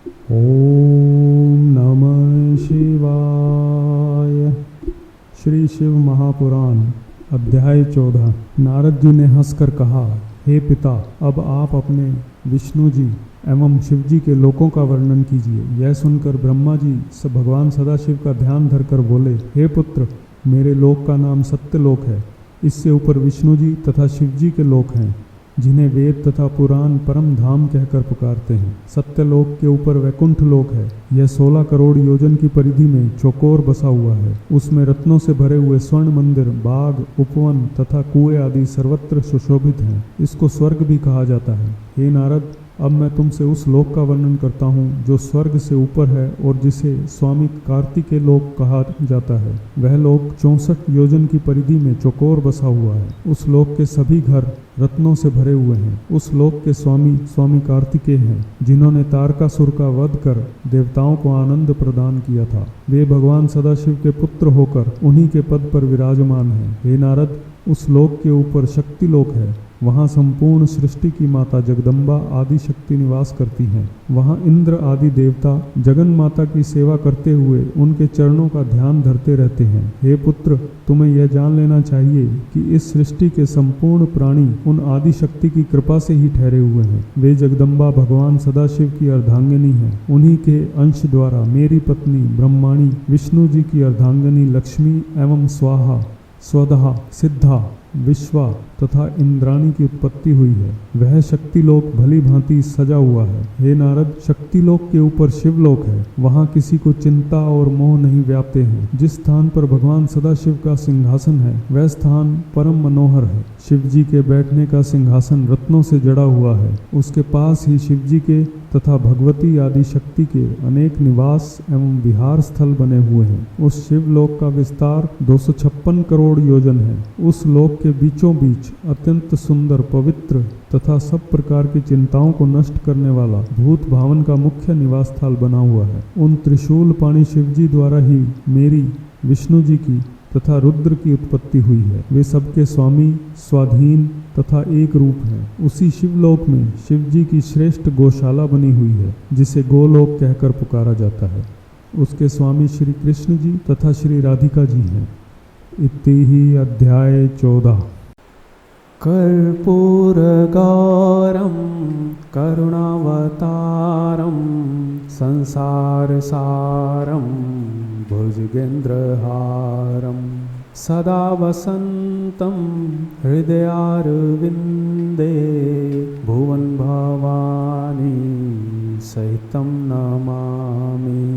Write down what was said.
ओम नमः शिवाय। श्री शिव महापुराण अध्याय 14। नारद जी ने हंसकर कहा, हे पिता, अब आप अपने विष्णु जी एवं शिव जी के लोकों का वर्णन कीजिए। यह सुनकर ब्रह्मा जी भगवान सदाशिव का ध्यान धरकर बोले, हे पुत्र, मेरे लोक का नाम सत्यलोक है। इससे ऊपर विष्णु जी तथा शिव जी के लोक हैं, जिन्हें वेद तथा पुराण परम धाम कहकर पुकारते हैं। सत्यलोक के ऊपर वैकुंठ लोक है। यह 16 करोड़ योजन की परिधि में चौकोर बसा हुआ है। उसमें रत्नों से भरे हुए स्वर्ण मंदिर, बाग, उपवन तथा कुएं आदि सर्वत्र सुशोभित हैं। इसको स्वर्ग भी कहा जाता है। हे नारद, अब मैं तुमसे उस लोक का वर्णन करता हूँ जो स्वर्ग से ऊपर है और जिसे स्वामी कार्तिकेय लोक कहा जाता है। वह लोक 64 योजन की परिधि में चौकोर बसा हुआ है। उस लोक के सभी घर रत्नों से भरे हुए हैं। उस लोक के स्वामी कार्तिकेय हैं, जिन्होंने तारकासुर का वध कर देवताओं को आनंद प्रदान किया था। वे भगवान सदाशिव के पुत्र होकर उन्हीं के पद पर विराजमान हैं। हे नारद, उस लोक के ऊपर शक्ति लोक है। वहाँ संपूर्ण सृष्टि की माता जगदम्बा आदि शक्ति निवास करती हैं। वहाँ इंद्र आदि देवता जगन माता की सेवा करते हुए उनके चरणों का ध्यान धरते रहते हैं। हे पुत्र, तुम्हें यह जान लेना चाहिए कि इस सृष्टि के संपूर्ण प्राणी उन आदि शक्ति की कृपा से ही ठहरे हुए हैं। वे जगदम्बा भगवान सदाशिव की अर्धांगिनी हैं। उन्हीं के अंश द्वारा मेरी पत्नी ब्रह्माणी विष्णु जी की अर्धांगिनी लक्ष्मी एवं स्वाहा, स्वधा, सिद्धा, विश्वा तथा इंद्राणी की उत्पत्ति हुई है। वह शक्तिलोक भली भांति सजा हुआ है। हे नारद, शक्तिलोक के ऊपर शिवलोक है। वहाँ किसी को चिंता और मोह नहीं व्यापते हैं। जिस स्थान पर भगवान सदाशिव का सिंहासन है, वह स्थान परम मनोहर है। शिव जी के बैठने का सिंहासन रत्नों से जड़ा हुआ है। उसके पास ही शिव जी के तथा भगवती आदि शक्ति के अनेक निवास एवं विहार स्थल बने हुए हैं। उस शिवलोक का विस्तार 256 करोड़ योजन है। उस लोक के बीचों बीच अत्यंत सुंदर, पवित्र तथा सब प्रकार की चिंताओं को नष्ट करने वाला भूत भावन का मुख्य निवास स्थल बना हुआ है। उन त्रिशूल पाणी शिव जी द्वारा ही मेरी, विष्णु जी की तथा रुद्र की उत्पत्ति हुई है। वे सबके स्वामी, स्वाधीन तथा एक रूप हैं। उसी शिवलोक में शिव जी की श्रेष्ठ गौशाला बनी हुई है, जिसे गोलोक कहकर पुकारा जाता है। उसके स्वामी श्री कृष्ण जी तथा श्री राधिका जी हैं। इति ही अध्याय 14। कर्पूरगौरं करुणावतारं संसारसारं भुजगेन्द्रहारं सदा वसन्तं हृदयारविन्दे भुवन् भवानी सहितं नमामि।